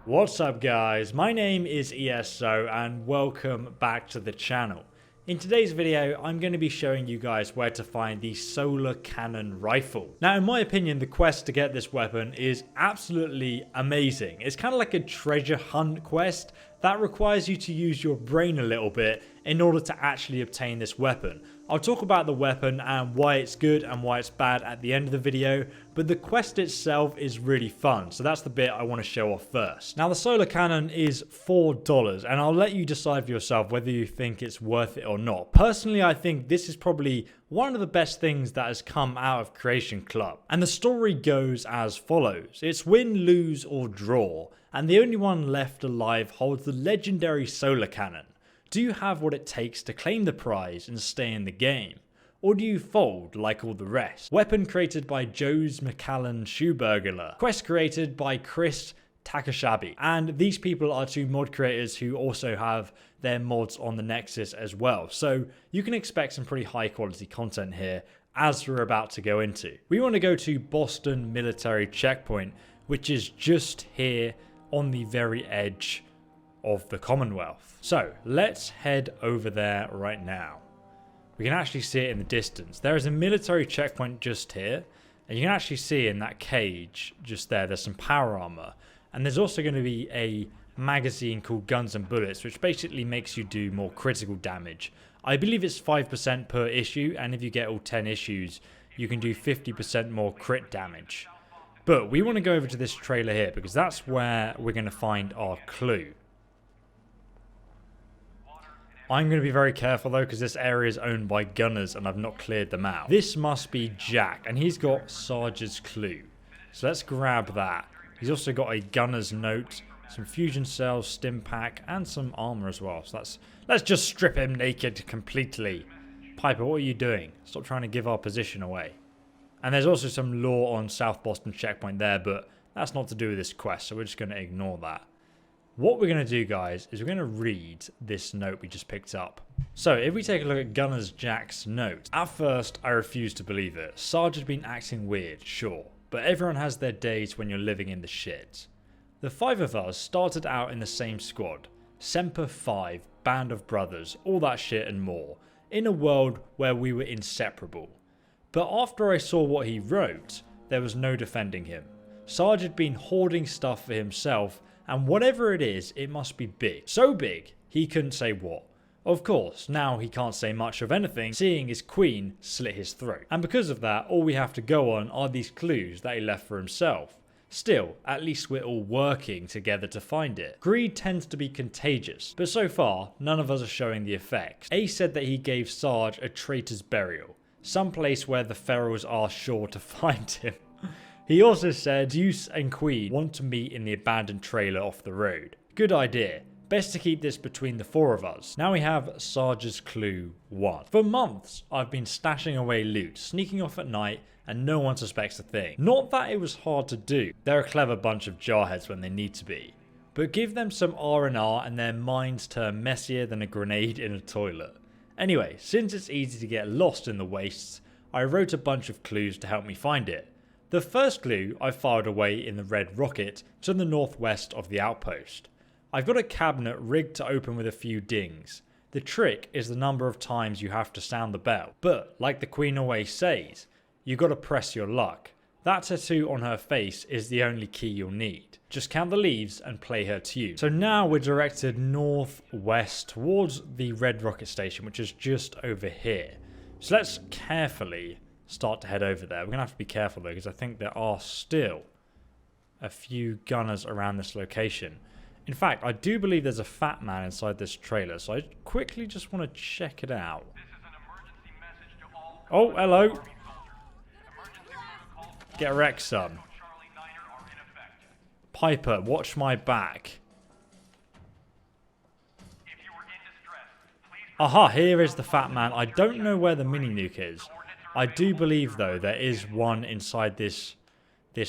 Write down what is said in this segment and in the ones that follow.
What's up guys, my name is ESO and welcome back to the channel. In today's video, I'm going to be showing you guys where to find the solar cannon rifle. Now in my opinion, the quest to get this weapon is absolutely amazing. It's kind of like a treasure hunt quest that requires you to use your brain a little bit in order to actually obtain this weapon. I'll talk about the weapon and why it's good and why it's bad at the end of the video, but the quest itself is really fun, so that's the bit I want to show off first. Now the solar cannon is $4 and I'll let you decide for yourself whether you think it's worth it or not. Personally, I think this is probably one of the best things that has come out of Creation Club. And the story goes as follows. It's win, lose or draw, and the only one left alive holds the legendary solar cannon. Do you have what it takes to claim the prize and stay in the game? Or do you fold like all the rest? Weapon created by Joe's McAllen Shoeburglar. Quest created by Chris Takashabi. And these people are two mod creators who also have their mods on the Nexus as well. So you can expect some pretty high quality content here as we're about to go into. We want to go to Boston Military Checkpoint, which is just here on the very edge of the Commonwealth. So let's head over there right now. We can actually see it in the distance. There is a military checkpoint just here, and you can actually see in that cage just there's some power armor, and there's also going to be a magazine called Guns and Bullets, which basically makes you do more critical damage. I believe it's 5% per issue, and if you get all 10 issues you can do 50% more crit damage. But we want to go over to this trailer here because that's where we're going to find our clue. I'm going to be very careful though because this area is owned by gunners and I've not cleared them out. This must be Jack and he's got Sarge's clue. So let's grab that. He's also got a gunner's note, some fusion cells, stim pack and some armor as well. So let's just strip him naked completely. Piper, what are you doing? Stop trying to give our position away. And there's also some lore on South Boston Checkpoint there, but that's not to do with this quest, so we're just going to ignore that. What we're going to do, guys, is we're going to read this note we just picked up. So, if we take a look at Gunner's Jack's note, at first, I refused to believe it. Sarge had been acting weird, sure, but everyone has their days when you're living in the shit. The 5 of us started out in the same squad, Semper 5, band of brothers, all that shit and more, in a world where we were inseparable. But after I saw what he wrote, there was no defending him. Sarge had been hoarding stuff for himself, and whatever it is, it must be big. So big, he couldn't say what. Of course, now he can't say much of anything, seeing his queen slit his throat. And because of that, all we have to go on are these clues that he left for himself. Still, at least we're all working together to find it. Greed tends to be contagious, but so far, none of us are showing the effects. A said that he gave Sarge a traitor's burial, some place where the ferals are sure to find him. He also said Deuce and Queen want to meet in the abandoned trailer off the road. Good idea. Best to keep this between the 4 of us. Now we have Sarge's clue 1. For months, I've been stashing away loot, sneaking off at night, and no one suspects a thing. Not that it was hard to do. They're a clever bunch of jarheads when they need to be. But give them some R&R and their minds turn messier than a grenade in a toilet. Anyway, since it's easy to get lost in the wastes, I wrote a bunch of clues to help me find it. The first clue I filed away in the red rocket to the northwest of the outpost. I've got a cabinet rigged to open with a few dings. The trick is the number of times you have to sound the bell. But, like the Queen always says, you gotta press your luck. That tattoo on her face is the only key you'll need. Just count the leaves and play her tune. So now we're directed northwest towards the red rocket station, which is just over here. So let's carefully start to head over there. We're going to have to be careful though, because I think there are still a few gunners around this location. In fact, I do believe there's a fat man inside this trailer, so I quickly just want to check it out. Oh, hello. Get wrecked, son. Piper, watch my back. Aha, here is the fat man. I don't know where the mini nuke is. I do believe though there is one inside this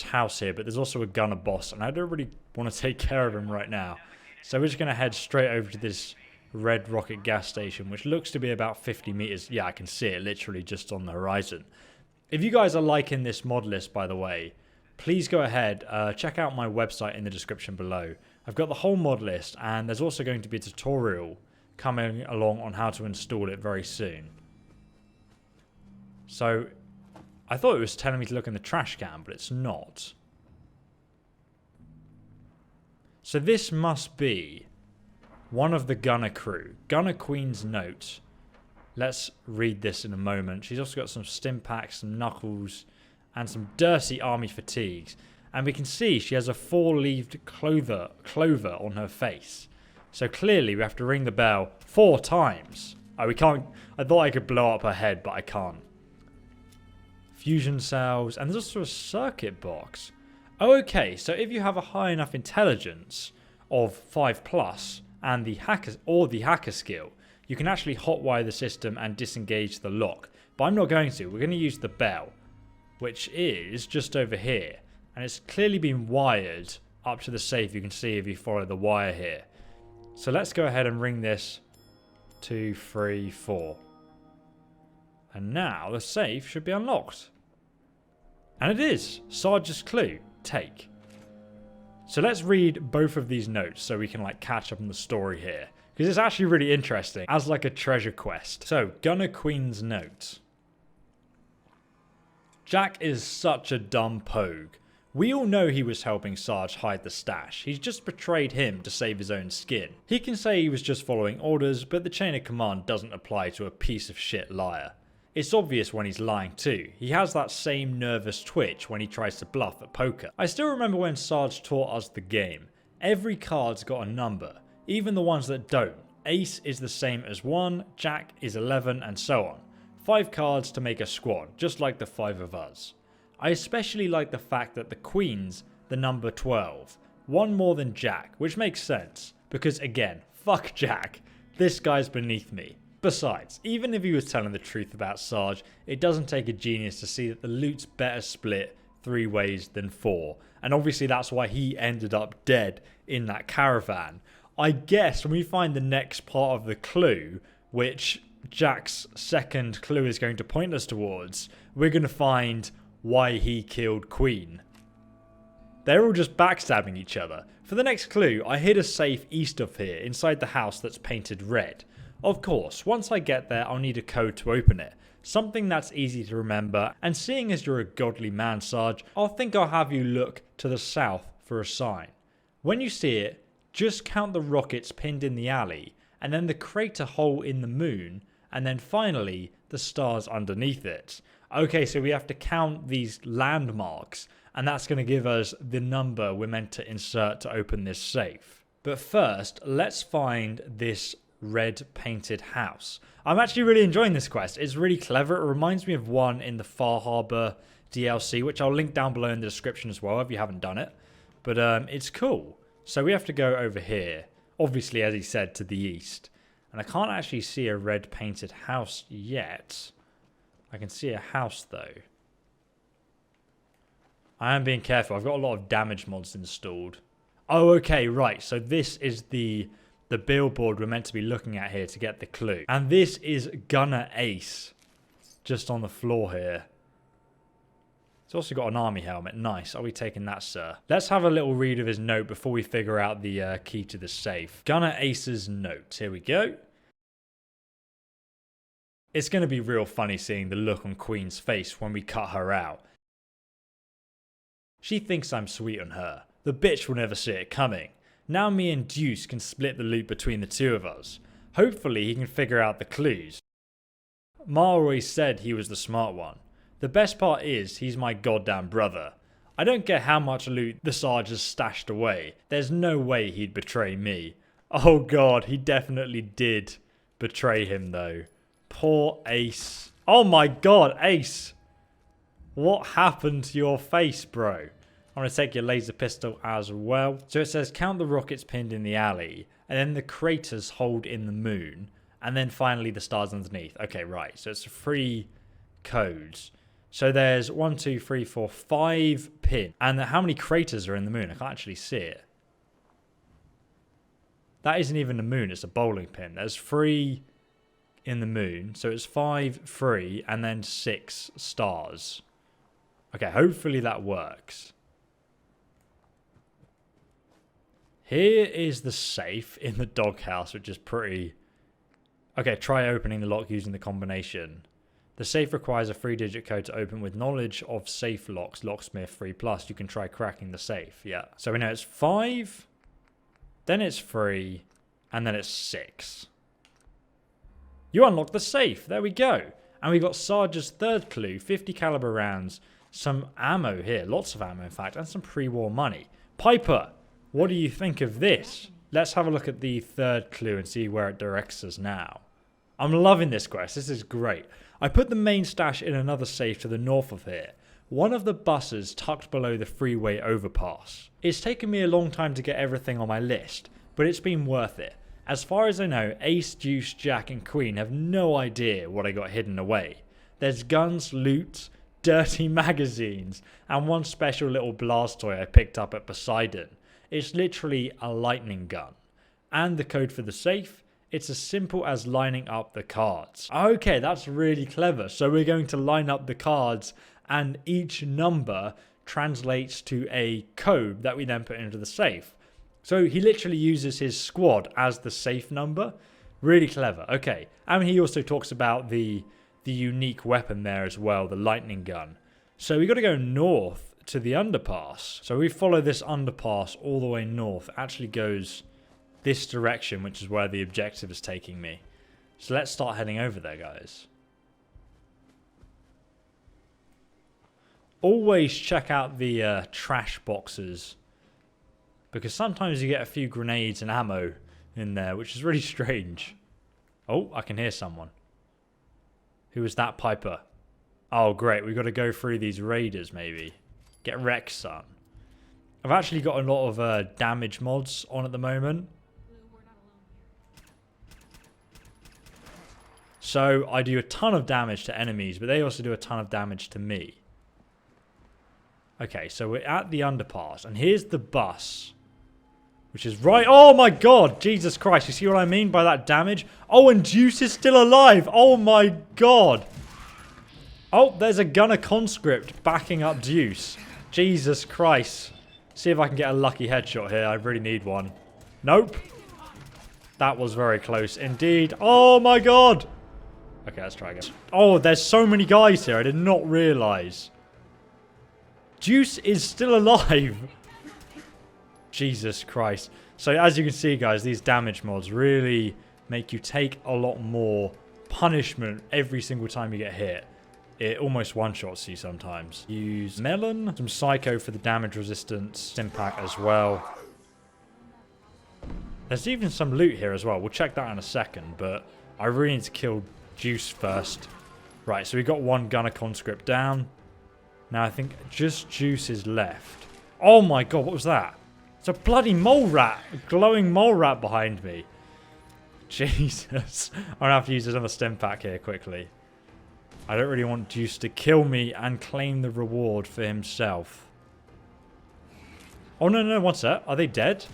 house here, but there's also a gunner boss and I don't really want to take care of him right now. So we're just going to head straight over to this red rocket gas station, which looks to be about 50 meters. Yeah, I can see it literally just on the horizon. If you guys are liking this mod list, by the way, please go ahead, check out my website in the description below. I've got the whole mod list, and there's also going to be a tutorial coming along on how to install it very soon. So I thought it was telling me to look in the trash can, but it's not. So this must be one of the gunner crew. Gunner Queen's note. Let's read this in a moment. She's also got some stim packs, some knuckles, and some dirty army fatigues. And we can see she has a 4-leaved clover on her face. So clearly we have to ring the bell 4 times. Oh, we can't. I thought I could blow up her head, but I can't. Fusion cells. And there's also a circuit box. Oh, okay. So if you have a high enough intelligence of 5+ and the hacker skill, you can actually hotwire the system and disengage the lock. But I'm not going to. We're going to use the bell, which is just over here. And it's clearly been wired up to the safe. You can see if you follow the wire here. So let's go ahead and ring this 2, 3, 4. And now the safe should be unlocked. And it is. Sarge's clue. Take. So let's read both of these notes so we can like catch up on the story here. Because it's actually really interesting as like a treasure quest. So, Gunner Queen's note. Jack is such a dumb pogue. We all know he was helping Sarge hide the stash. He's just betrayed him to save his own skin. He can say he was just following orders, but the chain of command doesn't apply to a piece of shit liar. It's obvious when he's lying too. He has that same nervous twitch when he tries to bluff at poker. I still remember when Sarge taught us the game. Every card's got a number, even the ones that don't. Ace is the same as 1, Jack is 11, and so on. 5 cards to make a squad, just like the 5 of us. I especially like the fact that the Queen's the number 12. 1 more than Jack, which makes sense. Because again, fuck Jack. This guy's beneath me. Besides, even if he was telling the truth about Sarge, it doesn't take a genius to see that the loot's better split 3 ways than 4. And obviously that's why he ended up dead in that caravan. I guess when we find the next part of the clue, which Jack's second clue is going to point us towards, we're going to find why he killed Queen. They're all just backstabbing each other. For the next clue, I hid a safe east of here, inside the house that's painted red. Of course, once I get there, I'll need a code to open it. Something that's easy to remember, and seeing as you're a godly man, Sarge, I'll have you look to the south for a sign. When you see it, just count the rockets pinned in the alley, and then the crater hole in the moon, and then finally, the stars underneath it. Okay, so we have to count these landmarks, and that's going to give us the number we're meant to insert to open this safe. But first, let's find this red painted house. I'm actually really enjoying this quest. It's really clever. It reminds me of one in the Far Harbor DLC, which I'll link down below in the description as well if you haven't done it. But it's cool. So we have to go over here, obviously, as he said, to the east. And I can't actually see a red painted house yet. I can see a house though. I am being careful. I've got a lot of damage mods installed. Oh, okay, right. So this is the billboard we're meant to be looking at here to get the clue. And this is Gunner Ace, just on the floor here. It's also got an army helmet. Nice. Are we taking that, sir? Let's have a little read of his note before we figure out the key to the safe. Gunner Ace's note. Here we go. It's going to be real funny seeing the look on Queen's face when we cut her out. She thinks I'm sweet on her. The bitch will never see it coming. Now me and Deuce can split the loot between the two of us. Hopefully he can figure out the clues. Ma always said he was the smart one. The best part is he's my goddamn brother. I don't care how much loot the Sarge has stashed away. There's no way he'd betray me. Oh god, he definitely did betray him though. Poor Ace. Oh my god, Ace. What happened to your face, bro? I'm going to take your laser pistol as well. So it says count the rockets pinned in the alley, and then the craters hold in the moon, and then finally the stars underneath. Okay, right. So it's 3 codes. So there's 1, 2, 3, 4, 5 pin. And how many craters are in the moon? I can't actually see it. That isn't even the moon. It's a bowling pin. There's 3 in the moon. So it's 5, 3, and then 6 stars. Okay, hopefully that works. Here is the safe in the doghouse, which is pretty... Okay, try opening the lock using the combination. The safe requires a 3-digit code to open with knowledge of safe locks, locksmith 3+. You can try cracking the safe, yeah. So we know it's 5, then it's 3, and then it's 6. You unlock the safe, there we go. And we got Sarge's third clue, 50 caliber rounds, some ammo here, lots of ammo in fact, and some pre-war money. Piper, what do you think of this? Let's have a look at the third clue and see where it directs us now. I'm loving this quest, this is great. I put the main stash in another safe to the north of here. One of the buses tucked below the freeway overpass. It's taken me a long time to get everything on my list, but it's been worth it. As far as I know, Ace, Deuce, Jack and Queen have no idea what I got hidden away. There's guns, loot, dirty magazines, and one special little blast toy I picked up at Poseidon. It's literally a lightning gun. And the code for the safe? It's as simple as lining up the cards. Okay, that's really clever. So we're going to line up the cards and each number translates to a code that we then put into the safe. So he literally uses his squad as the safe number. Really clever. Okay. And he also talks about the unique weapon there as well, the lightning gun. So we got to go north to the underpass. So we follow this underpass all the way north. It actually goes this direction, which is where the objective is taking me. So let's start heading over there, guys. Always check out the trash boxes, because sometimes you get a few grenades and ammo in there, which is really strange. Oh, I can hear someone. Who is that, Piper? Oh, great. We've got to go through these raiders, maybe. Get wrecked, son. I've actually got a lot of damage mods on at the moment. So I do a ton of damage to enemies, but they also do a ton of damage to me. Okay, so we're at the underpass, and here's the bus, which is right... Oh my god, Jesus Christ, you see what I mean by that damage? Oh, and Deuce is still alive. Oh my god. Oh, there's a gunner conscript backing up Deuce. Jesus Christ. See if I can get a lucky headshot here. I really need one. Nope. That was very close indeed. Oh my god. Okay, let's try again. Oh, there's so many guys here. I did not realize. Deuce is still alive. Jesus Christ. So as you can see, guys, these damage mods really make you take a lot more punishment every single time you get hit. It almost one-shots you sometimes. Use melon, some psycho for the damage resistance, impact as well. There's even some loot here as well. We'll check that in a second, but I really need to kill Deuce first. Right, so we got one gunner conscript down. Now I think just Deuce is left. Oh my god, what was that? It's a bloody mole rat. A glowing mole rat behind me. Jesus. I'm going to have to use another stim pack here quickly. I don't really want Deuce to kill me and claim the reward for himself. Oh, no, what's that? Are they dead?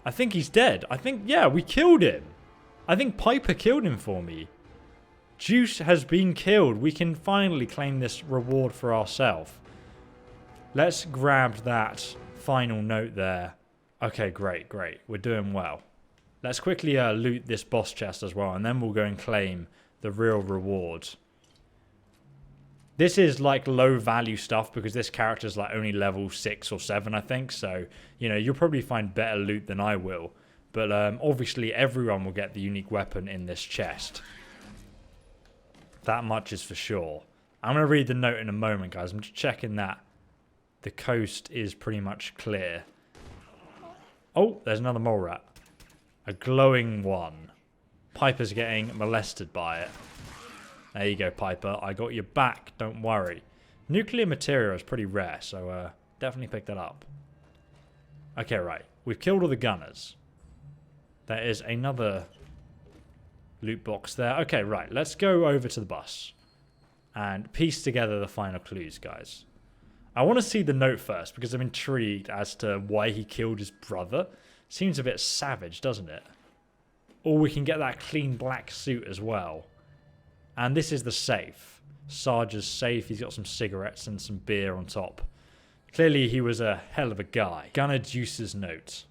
I think he's dead. I think, yeah, we killed him. I think Piper killed him for me. Deuce has been killed. We can finally claim this reward for ourselves. Let's grab that final note there. Okay, great. We're doing well. Let's quickly loot this boss chest as well, and then we'll go and claim the real reward. This is like low value stuff because this character's like only level 6 or 7, I think. So, you know, you'll probably find better loot than I will. But obviously everyone will get the unique weapon in this chest. That much is for sure. I'm going to read the note in a moment, guys. I'm just checking that the coast is pretty much clear. Oh, there's another mole rat. A glowing one. Piper's getting molested by it. There you go, Piper. I got your back. Don't worry. Nuclear material is pretty rare, so definitely pick that up. Okay, right. We've killed all the gunners. There is another loot box there. Okay, right. Let's go over to the bus and piece together the final clues, guys. I want to see the note first because I'm intrigued as to why he killed his brother. Seems a bit savage, doesn't it? Or we can get that clean black suit as well. And this is the safe. Sarge's safe. He's got some cigarettes and some beer on top. Clearly he was a hell of a guy. Gunner Juice's note.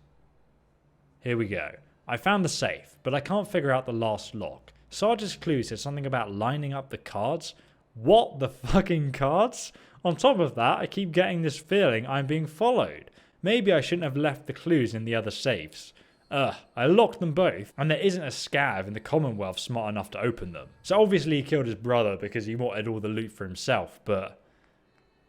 Here we go. I found the safe, but I can't figure out the last lock. Sarge's clue says something about lining up the cards. What the fucking cards? On top of that, I keep getting this feeling I'm being followed. Maybe I shouldn't have left the clues in the other safes. I locked them both, and there isn't a scav in the Commonwealth smart enough to open them. So obviously he killed his brother because he wanted all the loot for himself, but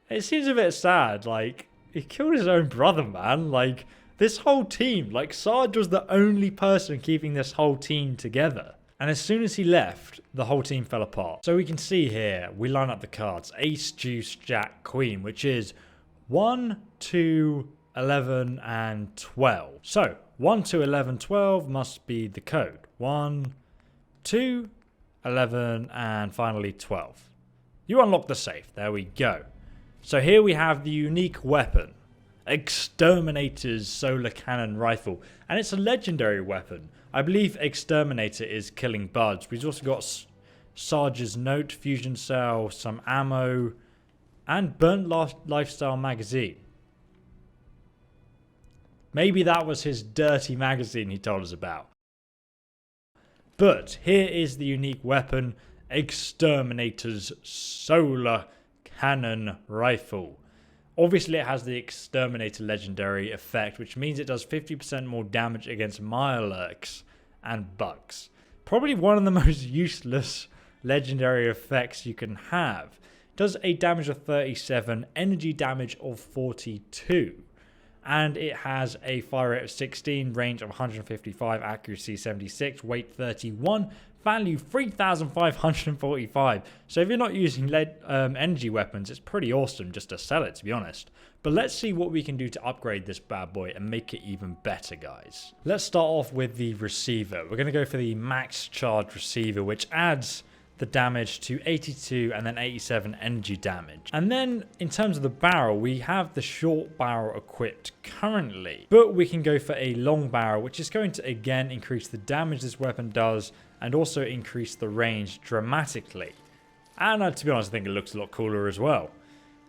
it seems a bit sad. Like, he killed his own brother, man. Like, this whole team, like, Sarge was the only person keeping this whole team together. And as soon as he left, the whole team fell apart. So we can see here, we line up the cards. Ace, Deuce, Jack, Queen, which is 1, 2, 11, and 12. So 1, 2, 11, 12 must be the code. 1, 2, 11, and finally 12. You unlock the safe. There we go. So here we have the unique weapon. Exterminator's solar cannon rifle. And it's a legendary weapon. I believe Exterminator is killing buds. We've also got Sarge's note, fusion cell, some ammo, and burnt lifestyle magazine. Maybe that was his dirty magazine he told us about. But here is the unique weapon, Exterminator's solar cannon rifle. Obviously it has the Exterminator legendary effect, which means it does 50% more damage against Mirelurks and bugs. Probably one of the most useless legendary effects you can have. It does a damage of 37, energy damage of 42. And it has a fire rate of 16, range of 155, accuracy 76, weight 31, value 3,545. So if you're not using energy weapons, it's pretty awesome just to sell it, to be honest. But let's see what we can do to upgrade this bad boy and make it even better, guys. Let's start off with the receiver. We're going to go for the max charge receiver, which adds the damage to 82 and then 87 energy damage. And then in terms of the barrel, we have the short barrel equipped currently, but we can go for a long barrel, which is going to again increase the damage this weapon does and also increase the range dramatically. And to be honest, I think it looks a lot cooler as well.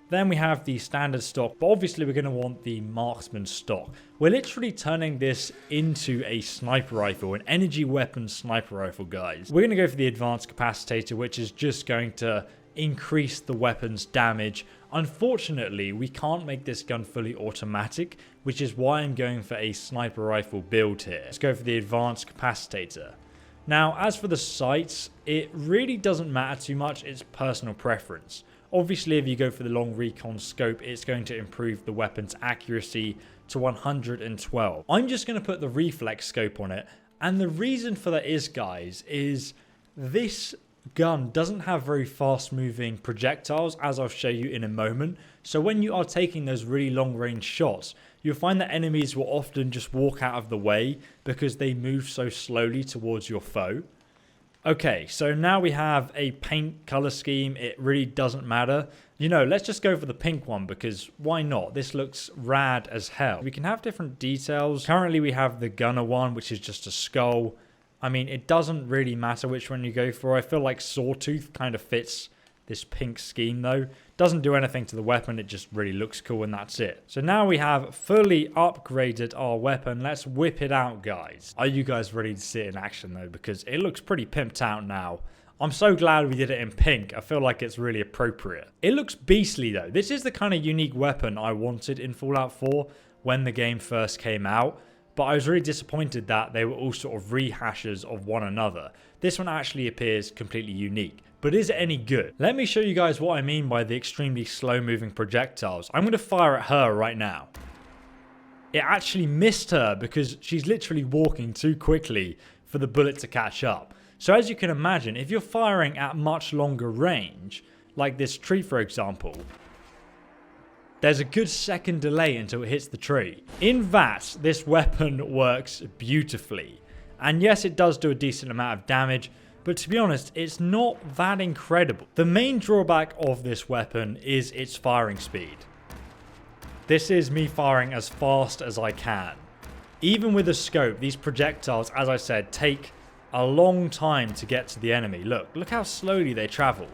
Then we have the standard stock, but obviously we're going to want the marksman stock. We're literally turning this into a sniper rifle, an energy weapon sniper rifle, guys. We're going to go for the advanced capacitator, which is just going to increase the weapon's damage. Unfortunately, we can't make this gun fully automatic, which is why I'm going for a sniper rifle build here. Let's go for the advanced capacitator. Now, as for the sights, it really doesn't matter too much. It's personal preference. Obviously, if you go for the long recon scope, it's going to improve the weapon's accuracy to 112. I'm just going to put the reflex scope on it. And the reason for that is, guys, is this gun doesn't have very fast moving projectiles, as I'll show you in a moment. So when you are taking those really long range shots, you'll find that enemies will often just walk out of the way because they move so slowly towards your foe. Okay, so now we have a paint color scheme. It really doesn't matter. You know, let's just go for the pink one because why not? This looks rad as hell. We can have different details. Currently we have the gunner one, which is just a skull. I mean, it doesn't really matter which one you go for. I feel like Sawtooth kind of fits this pink scheme though. Doesn't do anything to the weapon, it just really looks cool and that's it. So now we have fully upgraded our weapon. Let's whip it out, guys. Are you guys ready to see it in action though? Because it looks pretty pimped out now. I'm so glad we did it in pink. I feel like it's really appropriate. It looks beastly though. This is the kind of unique weapon I wanted in Fallout 4 when the game first came out. But I was really disappointed that they were all sort of rehashes of one another. This one actually appears completely unique. But is it any good? Let me show you guys what I mean by the extremely slow moving projectiles. I'm going to fire at her right now. It actually missed her because she's literally walking too quickly for the bullet to catch up. So as you can imagine, if you're firing at much longer range, like this tree for example, there's a good second delay until it hits the tree. In VATS, this weapon works beautifully. And yes, it does do a decent amount of damage, but to be honest, it's not that incredible. The main drawback of this weapon is its firing speed. This is me firing as fast as I can. Even with a scope, these projectiles, as I said, take a long time to get to the enemy. Look how slowly they travel.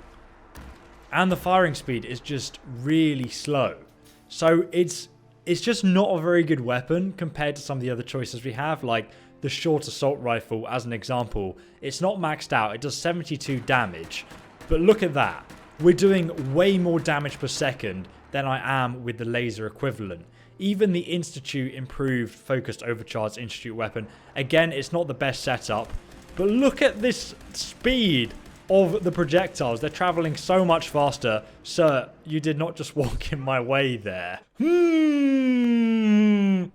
And the firing speed is just really slow. So it's just not a very good weapon compared to some of the other choices we have, like the short assault rifle as an example. It's not maxed out, it does 72 damage, but look at that. We're doing way more damage per second than I am with the laser equivalent. Even the Institute improved focused overcharged Institute weapon, again, it's not the best setup, but look at this speed of the projectiles. They're traveling so much faster. Sir, you did not just walk in my way there.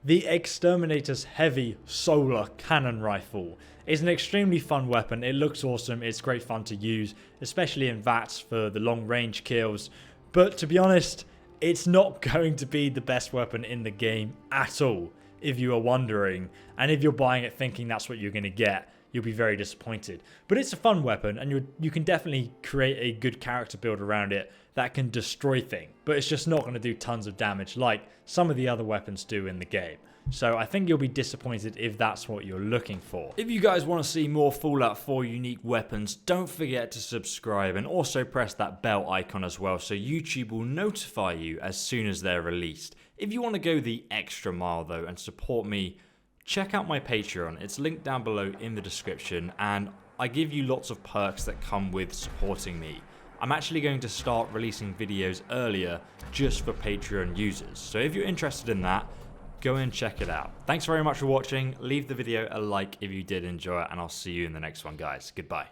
The Exterminator's heavy solar cannon rifle is an extremely fun weapon. It looks awesome. It's great fun to use, especially in VATS for the long range kills. But to be honest, it's not going to be the best weapon in the game at all, if you are wondering. And if you're buying it thinking that's what you're going to get, you'll be very disappointed. But it's a fun weapon, and you can definitely create a good character build around it that can destroy things. But it's just not going to do tons of damage like some of the other weapons do in the game. So I think you'll be disappointed if that's what you're looking for. If you guys want to see more Fallout 4 unique weapons, don't forget to subscribe and also press that bell icon as well so YouTube will notify you as soon as they're released. If you want to go the extra mile though and support me, check out my Patreon. It's linked down below in the description, and I give you lots of perks that come with supporting me. I'm actually going to start releasing videos earlier just for Patreon users. So if you're interested in that, go and check it out. Thanks very much for watching. Leave the video a like if you did enjoy it, and I'll see you in the next one, guys. Goodbye.